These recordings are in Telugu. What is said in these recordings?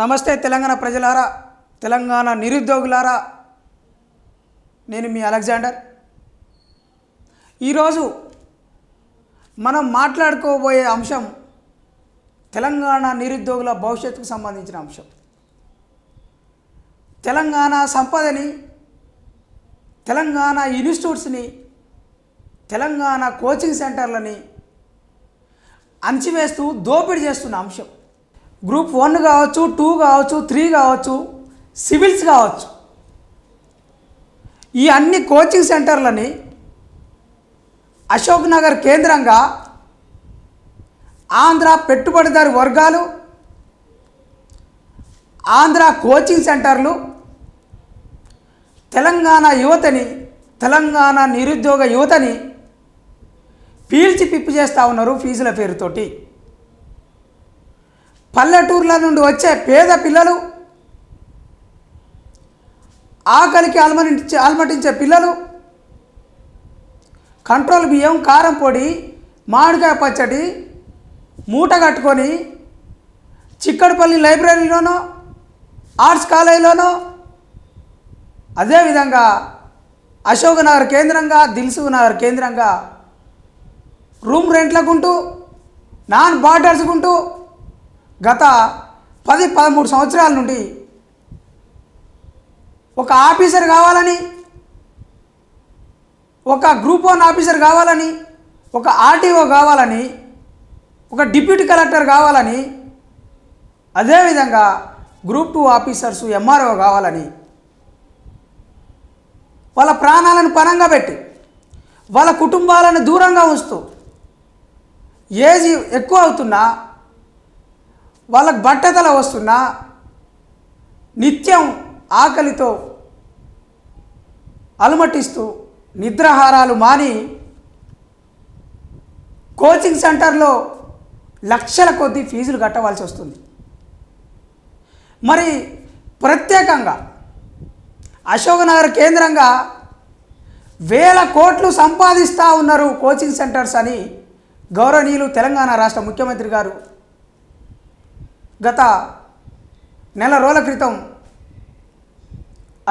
నమస్తే తెలంగాణ ప్రజలారా, తెలంగాణ నిరుద్యోగులారా, నేను మీ అలెగ్జాండర్. ఈరోజు మనం మాట్లాడుకోబోయే అంశం తెలంగాణ నిరుద్యోగుల భవిష్యత్తుకు సంబంధించిన అంశం. తెలంగాణ సంపదని, తెలంగాణ ఇన్స్టిట్యూట్స్ని, తెలంగాణ కోచింగ్ సెంటర్లని అణచివేస్తూ దోపిడీ చేస్తున్న అంశం. గ్రూప్ 1 కావచ్చు, 2 కావచ్చు, 3 కావచ్చు, సివిల్స్ కావచ్చు, ఈ అన్ని కోచింగ్ సెంటర్లని అశోక్ నగర్ కేంద్రంగా ఆంధ్ర పెట్టుబడిదారు వర్గాలు, ఆంధ్ర కోచింగ్ సెంటర్లు తెలంగాణ యువతని, తెలంగాణ నిరుద్యోగ యువతని పీల్చి పిప్పి చేస్తూ ఉన్నారు ఫీజుల పేరుతోటి. పల్లెటూర్ల నుండి వచ్చే పేద పిల్లలు, ఆకలికి అలమటించే పిల్లలు కంట్రోల్ బియ్యం, కారం పొడి, మామిడికాయ పచ్చడి మూట కట్టుకొని చిక్కడపల్లి లైబ్రరీలోనో, ఆర్ట్స్ కాలేజీలోనో, అదేవిధంగా అశోక్ నగర్ కేంద్రంగా, దిల్సుఖ్ నగర్ కేంద్రంగా రూమ్ రెంట్లకుంటూ, నాన్ బార్డర్స్కుంటూ గత 10-13 సంవత్సరాల నుండి ఒక ఆఫీసర్ కావాలని, ఒక గ్రూప్ 1 ఆఫీసర్ కావాలని, ఒక ఆర్టీఓ కావాలని, ఒక డిప్యూటీ కలెక్టర్ కావాలని, అదేవిధంగా గ్రూప్ 2 ఆఫీసర్సు ఎంఆర్ఓ కావాలని వాళ్ళ ప్రాణాలను పణంగా పెట్టి, వాళ్ళ కుటుంబాలను దూరంగా ఉంచుతూ, ఏజ్ ఎక్కువ అవుతున్నా, వాళ్ళకు బట్టతల వస్తున్నా, నిత్యం ఆకలితో అలమటిస్తూ నిద్రాహారాలు మాని కోచింగ్ సెంటర్లో లక్షల కొద్దీ ఫీజులు కట్టవలసి వస్తుంది. మరి ప్రత్యేకంగా అశోక్ నగర్ కేంద్రంగా వేల కోట్లు సంపాదిస్తూ ఉన్నారు కోచింగ్ సెంటర్స్ అని గౌరవనీయులు తెలంగాణ రాష్ట్ర ముఖ్యమంత్రి గారు గత నెల రోజుల క్రితం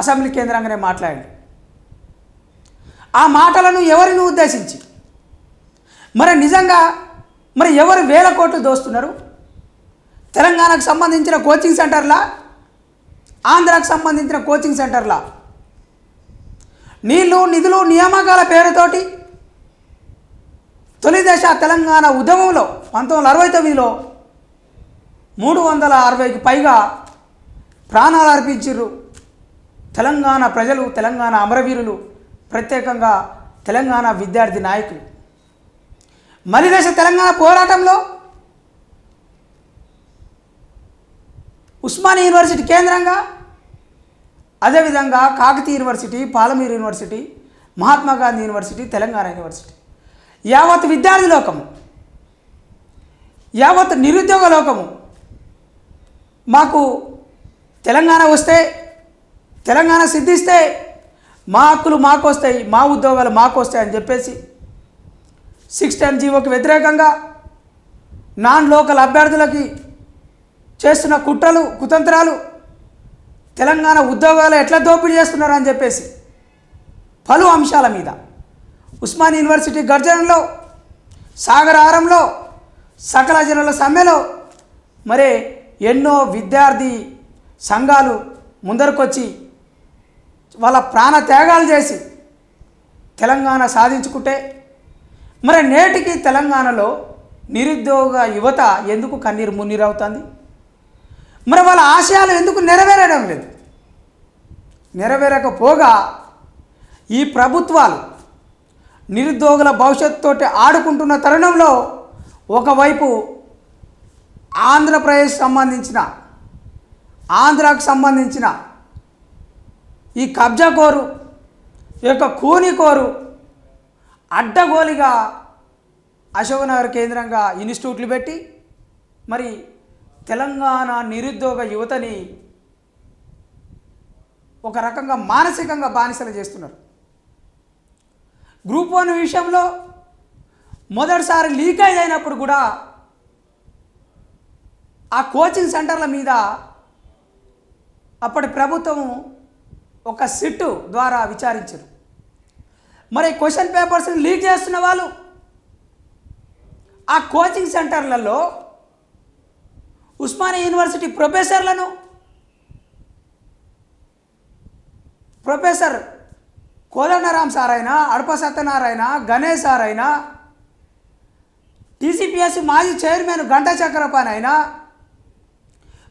అసెంబ్లీ కేంద్రంగానే మాట్లాడారు. ఆ మాటలను ఎవరిని ఉద్దేశించి, మరి నిజంగా ఎవరు వేల కోట్లు దోస్తున్నారు? తెలంగాణకు సంబంధించిన కోచింగ్ సెంటర్లా, ఆంధ్రాకు సంబంధించిన కోచింగ్ సెంటర్లా? నీళ్లు, నిధులు, నియామకాల పేరుతోటి తొలి దశ తెలంగాణ ఉద్యమంలో 1969లో 360కి పైగా ప్రాణాలు అర్పించారు తెలంగాణ ప్రజలు, తెలంగాణ అమరవీరులు, ప్రత్యేకంగా తెలంగాణ విద్యార్థి నాయకులు. మలిదశ తెలంగాణ పోరాటంలో ఉస్మానియా యూనివర్సిటీ కేంద్రంగా, అదేవిధంగా Kakatiya university, Palamuru university, Mahatma Gandhi university, Telangana university, యావత్ విద్యార్థి లోకము, యావత్ నిరుద్యోగ లోకము మాకు తెలంగాణ వస్తే, తెలంగాణ సిద్ధిస్తే మా హక్కులు మాకు వస్తాయి, మా ఉద్యోగాలు మాకు వస్తాయి అని చెప్పేసి 610 జీవోకి వ్యతిరేకంగా నాన్ లోకల్ అభ్యర్థులకి చేస్తున్న కుట్రలు, కుతంత్రాలు, తెలంగాణ ఉద్యోగాలు ఎట్లా దోపిడీ చేస్తున్నారని చెప్పేసి పలు అంశాల మీద ఉస్మానియా యూనివర్సిటీ గర్జనలో, సాగరహారంలో, సకల జనుల సమ్మెలో మరి ఎన్నో విద్యార్థి సంఘాలు ముందరకొచ్చి వాళ్ళ ప్రాణ త్యాగాలు చేసి తెలంగాణ సాధించుకుంటే, మరి నేటికి తెలంగాణలో నిరుద్యోగ యువత ఎందుకు కన్నీరు మున్నీరు అవుతుంది? మరి వాళ్ళ ఆశయాలు ఎందుకు నెరవేరడం లేదు? నెరవేరకపోగా ఈ ప్రభుత్వాలు నిరుద్యోగుల భవిష్యత్తుతో ఆడుకుంటున్న తరుణంలో ఒకవైపు ఆంధ్రప్రదేశ్ సంబంధించిన, ఆంధ్రాకు సంబంధించిన ఈ కబ్జాకోరు, ఈ యొక్క కూనికోరు అడ్డగోలిగా అశోక్ నగర్ కేంద్రంగా ఇన్స్టిట్యూట్లు పెట్టి మరి తెలంగాణ నిరుద్యోగ యువతని ఒక రకంగా మానసికంగా బానిసలు చేస్తున్నారు. గ్రూప్ 1 విషయంలో మొదటిసారి లీకేజ్ అయినప్పుడు కూడా ఆ కోచింగ్ సెంటర్ల మీద అప్పటి ప్రభుత్వం ఒక సిట్ ద్వారా విచారించారు. మరి క్వశ్చన్ పేపర్స్ని లీక్ చేస్తున్న వాళ్ళు ఆ కోచింగ్ సెంటర్లలో ఉస్మానియా యూనివర్సిటీ ప్రొఫెసర్లను, ప్రొఫెసర్ కోదండరామ్ సార్ అయినా, అడప సత్యనారాయణ, గణేష్ సార్ అయినా, టీసీపీఎస్సీ మాజీ చైర్మన్ గంటా చక్రపాణి అయినా,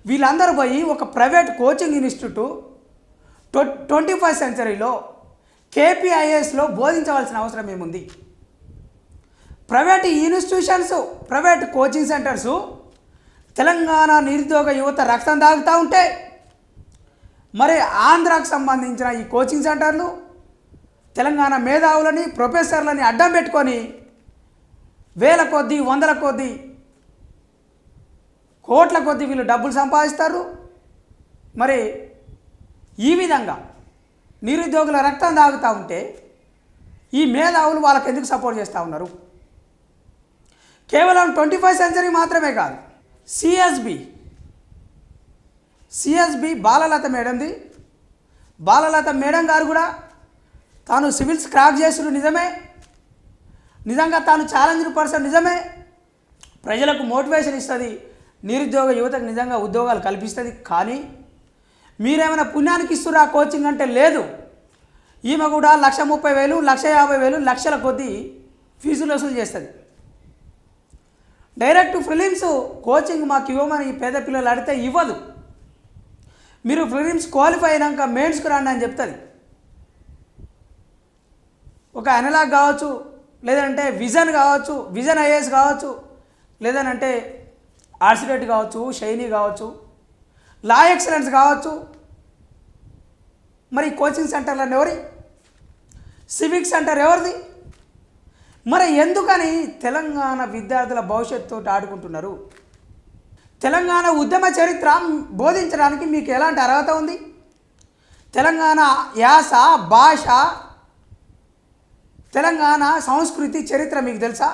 వీళ్ళందరూ పోయి ఒక ప్రైవేట్ కోచింగ్ ఇన్స్టిట్యూట్ 21వ సెంచరీలో కేపీఐఎస్లో బోధించవలసిన అవసరం ఏముంది? Private institutions, private coaching centres Telangana నిరుద్యోగ యువత రక్తం తాగుతూ ఉంటే, మరి ఆంధ్రాకు సంబంధించిన ఈ కోచింగ్ సెంటర్లు తెలంగాణ మేధావులని, ప్రొఫెసర్లని అడ్డం పెట్టుకొని వేల కొద్దీ, వందల కొద్దీ, కోట్ల కొద్దీ వీళ్ళు డబ్బులు సంపాదిస్తారు. మరి ఈ విధంగా నిరుద్యోగుల రక్తం తాగుతూ ఉంటే ఈ మేధావులు వాళ్ళకి ఎందుకు సపోర్ట్ చేస్తూ ఉన్నారు? కేవలం 21వ సెంచరీ మాత్రమే కాదు, సిఎస్బి బాలలత మేడంది. బాలలత మేడం గారు కూడా తాను సివిల్స్ క్రాక్ చేసిన నిజమే, నిజంగా తాను ఛాలెంజ్డ్ పర్సన్ నిజమే, ప్రజలకు మోటివేషన్ ఇస్తుంది, నిరుద్యోగ యువతకు నిజంగా ఉద్యోగాలు కల్పిస్తుంది. కానీ మీరేమైనా పుణ్యానికి ఇస్తురా కోచింగ్ అంటే లేదు. ఈమె కూడా 1,30,000, 1,50,000, లక్షల కొద్దీ ఫీజులు వసూలు చేస్తుంది. డైరెక్ట్ ఫిలిమ్స్ కోచింగ్ మాకు ఇవ్వమని ఈ పేద పిల్లలు అడిగితే ఇవ్వదు. మీరు ఫిలిమ్స్ క్వాలిఫై అయినాక మెయిన్స్కి రండి అని చెప్తుంది. ఒక అనలాగ్ కావచ్చు, లేదంటే విజన్ కావచ్చు, విజన్ ఐఏఎస్ కావచ్చు, లేదనంటే ఆర్సిడెట్ కావచ్చు, షైనీ కావచ్చు, లా ఎక్సలెన్స్ కావచ్చు. మరి కోచింగ్ సెంటర్లను ఎవరి? సివిక్ సెంటర్ ఎవరిది? మరి ఎందుకని తెలంగాణ విద్యార్థుల భవిష్యత్తుతో ఆడుకుంటున్నారు? తెలంగాణ ఉద్యమ చరిత్ర బోధించడానికి మీకు ఎలాంటి అర్హత ఉంది? తెలంగాణ యాస, భాష, తెలంగాణ సంస్కృతి చరిత్ర మీకు తెలుసా?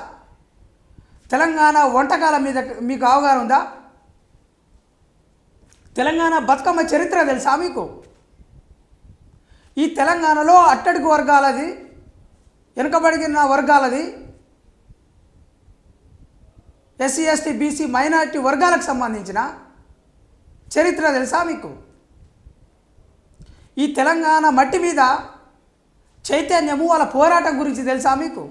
తెలంగాణ వంటకాల మీద మీకు అవగాహన ఉందా? తెలంగాణ బతుకమ్మ చరిత్ర తెలుసా మీకు? ఈ తెలంగాణలో అట్టడుగు వర్గాలది, వెనుకబడిన వర్గాలది, ఎస్సీ, ఎస్టీ, బీసీ, మైనారిటీ వర్గాలకు సంబంధించిన చరిత్ర తెలుసా మీకు? ఈ తెలంగాణ మట్టి మీద చైతన్యము, వాళ్ళ పోరాటం గురించి తెలుసా మీకు?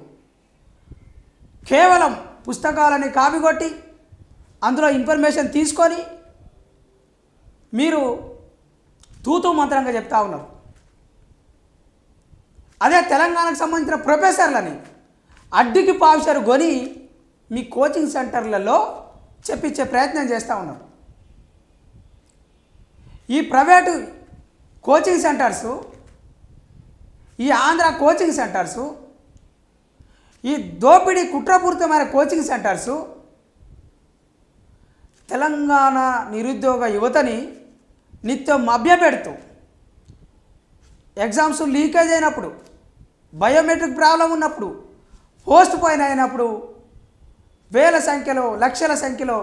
కేవలం పుస్తకాలని కాపీకొట్టి అందులో ఇన్ఫర్మేషన్ తీసుకొని మీరు తూతూ మంత్రంగా చెప్తా ఉన్నారు. అదే తెలంగాణకు సంబంధించిన ప్రొఫెసర్లని అడ్డుకి పావుషారు కొని మీ కోచింగ్ సెంటర్లలో చెప్పించే ప్రయత్నం చేస్తూ ఉన్నారు. ఈ ప్రైవేటు కోచింగ్ సెంటర్సు, ఈ ఆంధ్ర కోచింగ్ సెంటర్సు, ఈ దోపిడీ కుట్రపూరితమైన కోచింగ్ సెంటర్సు తెలంగాణ నిరుద్యోగ యువతని నిత్యం మభ్యపెడుతూ, ఎగ్జామ్స్ లీకేజ్ అయినప్పుడు, బయోమెట్రిక్ ప్రాబ్లం ఉన్నప్పుడు, పోస్ట్ పోయిన అయినప్పుడు వేల సంఖ్యలో, లక్షల సంఖ్యలో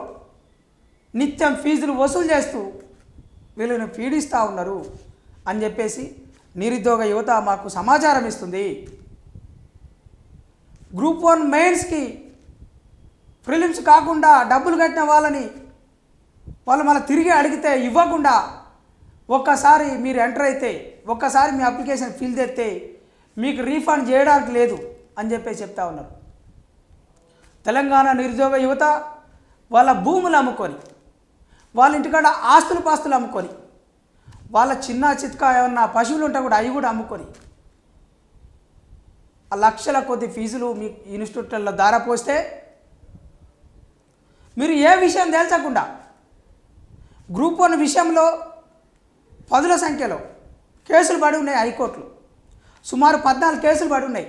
నిత్యం ఫీజులు వసూలు చేస్తూ వీళ్ళని పీడిస్తూ ఉన్నారు అని చెప్పేసి నిరుద్యోగ యువత మాకు సమాచారం ఇస్తుంది. గ్రూప్ 1 మెయిన్స్కి ప్రిలిమ్స్ కాకుండా డబ్బులు కట్టిన వాళ్ళని వాళ్ళు మళ్ళీ తిరిగి అడిగితే ఇవ్వకుండా, ఒక్కసారి మీరు ఎంటర్ అయితే, ఒక్కసారి మీ అప్లికేషన్ ఫిల్ చేస్తే మీకు రీఫండ్ చేయడానికి లేదు అని చెప్పేసి చెప్తా ఉన్నారు. తెలంగాణ నిరుద్యోగ యువత వాళ్ళ భూములు అమ్ముకొని, వాళ్ళ ఇంటికాడ ఆస్తులు పాస్తులు అమ్ముకొని, వాళ్ళ చిన్న చిత్కా ఏమన్నా పశువులు ఉంటే కూడా అవి కూడా అమ్ముకొని ఆ లక్షల కొద్ది ఫీజులు మీ ఇన్స్టిట్యూట్లలో దారపోస్తే మీరు ఏ విషయం తేల్చకుండా గ్రూప్ 1 విషయంలో 10ల సంఖ్యలో కేసులు పడి ఉన్నాయి. హైకోర్టులో సుమారు 14 కేసులు పడి ఉన్నాయి.